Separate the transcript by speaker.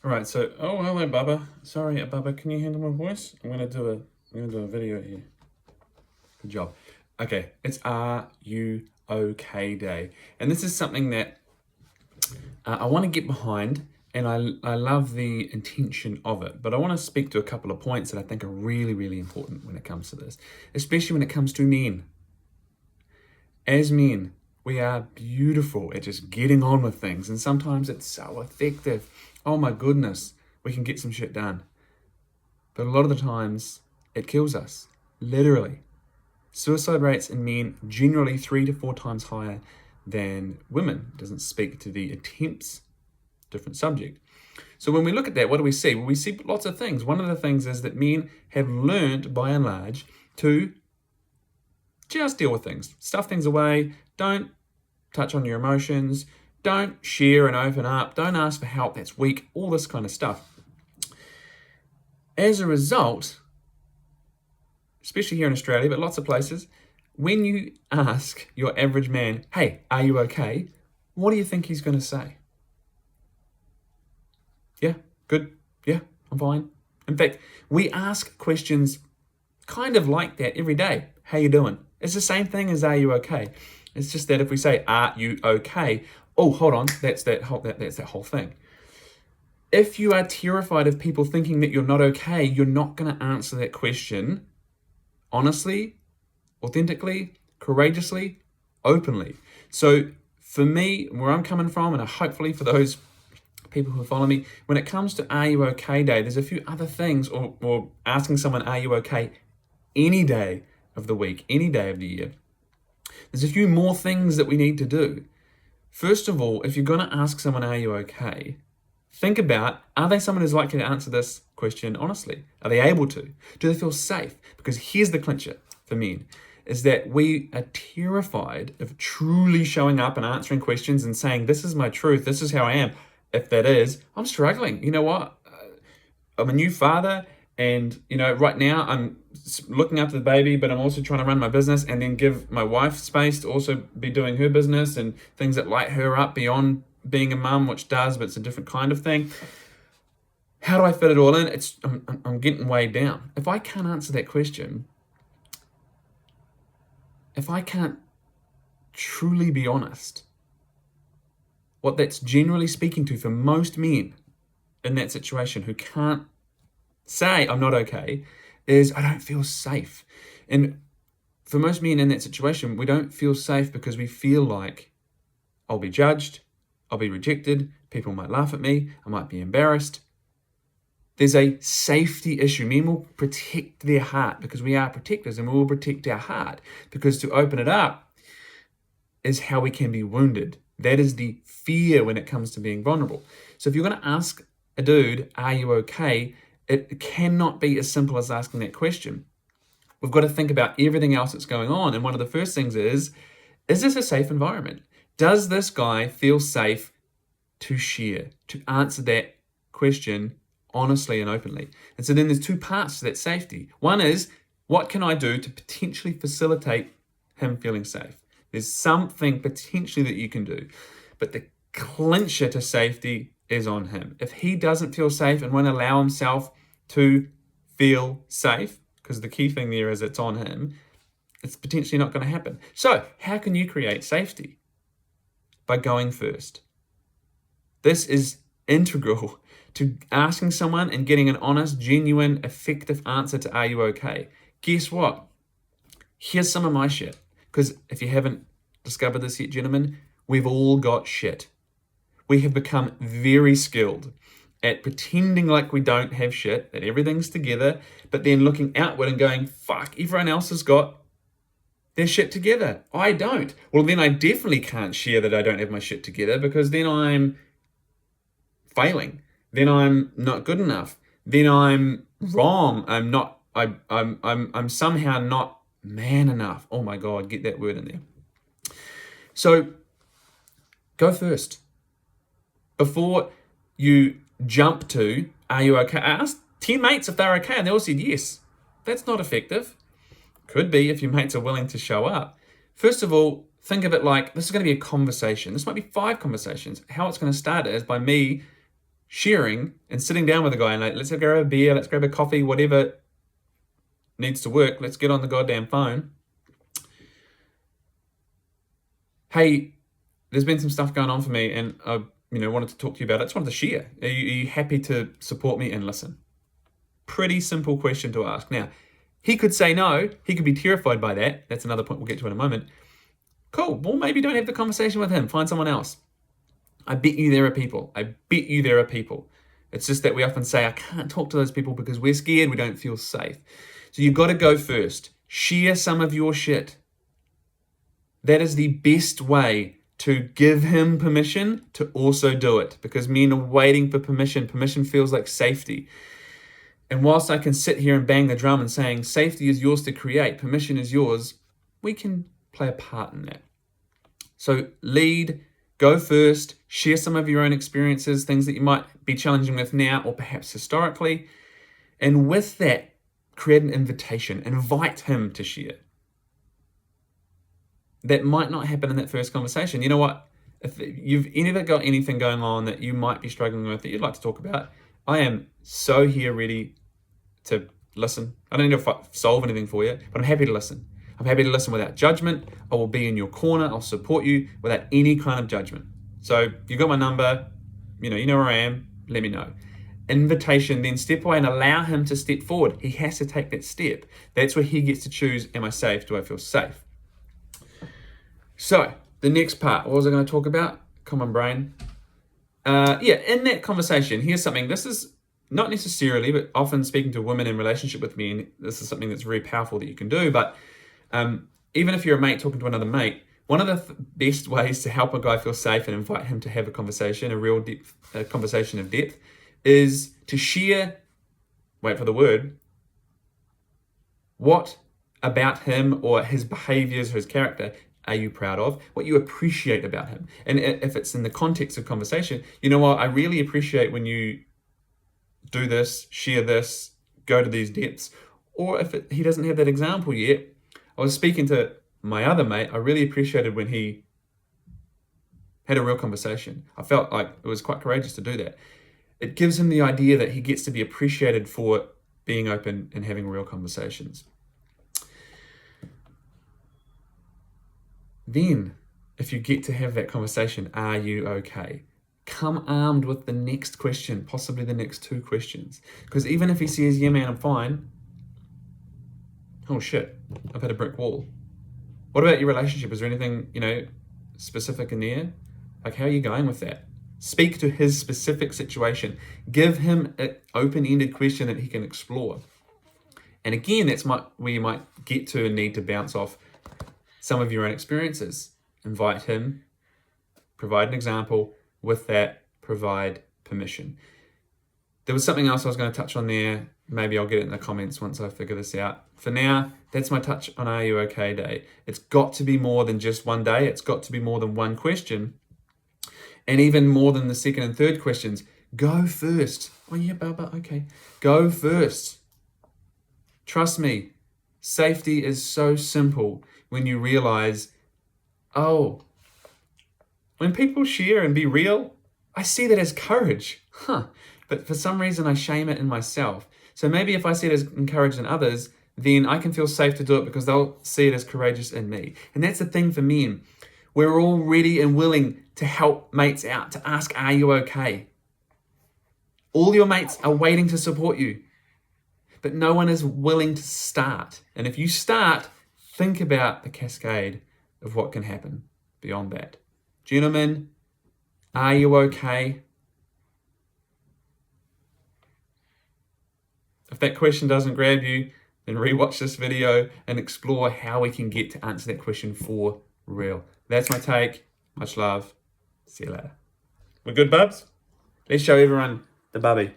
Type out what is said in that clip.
Speaker 1: All right, so hello, Bubba. Sorry, Bubba, can you handle my voice? I'm gonna do a video here. Good job. Okay, it's Are You Okay Day, and this is something that I want to get behind, and I love the intention of it. But I want to speak to a couple of points that I think are really really important when it comes to this, especially when it comes to men. As men, we are beautiful at just getting on with things, and sometimes it's so effective. Oh my goodness, we can get some shit done. But a lot of the times, it kills us, literally. Suicide rates in men generally 3 to 4 times higher than women. It doesn't speak to the attempts, different subject. So when we look at that, what do we see? Well, we see lots of things. One of the things is that men have learned, by and large, to just deal with things, stuff things away, don't touch on your emotions, don't share and open up, don't ask for help, that's weak, all this kind of stuff. As a result, especially here in Australia, but lots of places, when you ask your average man, hey, are you okay? What do you think he's going to say? Yeah, good. Yeah, I'm fine. In fact, we ask questions kind of like that every day. How you doing? It's the same thing as are you okay? It's just that if we say, are you okay? Oh, hold on, that's that whole thing. If you are terrified of people thinking that you're not okay, you're not going to answer that question honestly, authentically, courageously, openly. So for me, where I'm coming from, and hopefully for those people who follow me, when it comes to Are You Okay Day, there's a few other things, or asking someone, are you okay, any day of the week, any day of the year. There's a few more things that we need to do. First of all, if you're going to ask someone, are you okay? Think about, are they someone who's likely to answer this question honestly? Are they able to? Do they feel safe? Because here's the clincher for men, is that we are terrified of truly showing up and answering questions and saying, this is my truth, this is how I am. If that is, I'm struggling. You know what? I'm a new father, and right now I'm looking after the baby, but I'm also trying to run my business and then give my wife space to also be doing her business and things that light her up beyond being a mum, which does, but it's a different kind of thing. How do I fit it all in? I'm getting weighed down. If I can't answer that question, if I can't truly be honest, what that's generally speaking to for most men in that situation who can't say I'm not okay is I don't feel safe. And for most men in that situation, we don't feel safe because we feel like I'll be judged, I'll be rejected, people might laugh at me, I might be embarrassed. There's a safety issue. Men will protect their heart because we are protectors, and we will protect our heart because to open it up is how we can be wounded. That is the fear when it comes to being vulnerable. So if you're going to ask a dude, are you okay? It cannot be as simple as asking that question. We've got to think about everything else that's going on. And one of the first things is this a safe environment? Does this guy feel safe to share, to answer that question honestly and openly? And so then there's two parts to that safety. One is, what can I do to potentially facilitate him feeling safe? There's something potentially that you can do. But the clincher to safety is on him. If he doesn't feel safe and won't allow himself to feel safe, because the key thing there is it's on him, it's potentially not going to happen. So how can you create safety? By going first. This is integral to asking someone and getting an honest, genuine, effective answer to are you okay? Guess what? Here's some of my shit. Because if you haven't discovered this yet, gentlemen, we've all got shit. We have become very skilled at pretending like we don't have shit, that everything's together, but then looking outward and going, fuck, everyone else has got their shit together. I don't. Well, then I definitely can't share that I don't have my shit together because then I'm failing. Then I'm not good enough. Then I'm wrong. I'm somehow not man enough. Oh my God, get that word in there. So go first. Before you jump to, are you okay? I asked 10 mates if they're okay and they all said yes. That's not effective. Could be if your mates are willing to show up. First of all, think of it like this is going to be a conversation. This might be 5 conversations. How it's going to start is by me sharing and sitting down with a guy and like, let's go grab a beer, let's grab a coffee, whatever needs to work, let's get on the goddamn phone. Hey, there's been some stuff going on for me and I wanted to talk to you about it. I just wanted to share. Are you happy to support me and listen? Pretty simple question to ask. Now, he could say no. He could be terrified by that. That's another point we'll get to in a moment. Cool. Well, maybe don't have the conversation with him. Find someone else. I bet you there are people. It's just that we often say, I can't talk to those people because we're scared. We don't feel safe. So you've got to go first. Share some of your shit. That is the best way to give him permission to also do it, because men are waiting for permission. Permission feels like safety. And whilst I can sit here and bang the drum and saying safety is yours to create, permission is yours, we can play a part in that. So lead, go first, share some of your own experiences, things that you might be challenging with now or perhaps historically. And with that, create an invitation. Invite him to share. That might not happen in that first conversation. You know what? If you've ever got anything going on that you might be struggling with that you'd like to talk about, I am so here ready to listen. I don't need to solve anything for you, but I'm happy to listen. I'm happy to listen without judgment. I will be in your corner. I'll support you without any kind of judgment. So you got my number, you know where I am, let me know. Invitation, then step away and allow him to step forward. He has to take that step. That's where he gets to choose, am I safe? Do I feel safe? So the next part, what was I going to talk about? Come on, brain. In that conversation, here's something. This is not necessarily, but often speaking to women in relationship with men, this is something that's very powerful that you can do. But even if you're a mate talking to another mate, one of the best ways to help a guy feel safe and invite him to have a conversation, a conversation of depth, is to share, wait for the word, what about him or his behaviors or his character are you proud of? What you appreciate about him. And if it's in the context of conversation, you know what, I really appreciate when you do this, share this, go to these depths. Or if he doesn't have that example yet, I was speaking to my other mate, I really appreciated when he had a real conversation. I felt like it was quite courageous to do that. It gives him the idea that he gets to be appreciated for being open and having real conversations. Then, if you get to have that conversation, are you okay? Come armed with the next question, possibly the next two questions. Because even if he says, yeah, man, I'm fine. Oh shit, I've hit a brick wall. What about your relationship? Is there anything, specific in there? Like, how are you going with that? Speak to his specific situation. Give him an open-ended question that he can explore. And again, that's where you might get to and need to bounce off some of your own experiences. Invite him, provide an example. With that, provide permission. There was something else I was going to touch on there. Maybe I'll get it in the comments once I figure this out. For now, that's my touch on Are You Okay Day. It's got to be more than just one day. It's got to be more than one question. And even more than the second and third questions. Go first. Oh yeah, Baba, okay. Go first. Trust me, safety is so simple when you realize, when people share and be real, I see that as courage. But for some reason, I shame it in myself. So maybe if I see it as encouraged in others, then I can feel safe to do it because they'll see it as courageous in me. And that's the thing for men. We're all ready and willing to help mates out, to ask, are you okay? All your mates are waiting to support you, but no one is willing to start. And if you start, think about the cascade of what can happen beyond that. Gentlemen, are you okay? If that question doesn't grab you, then rewatch this video and explore how we can get to answer that question for real. That's my take. Much love. See you later. We're good, bubs? Let's show everyone the bubby.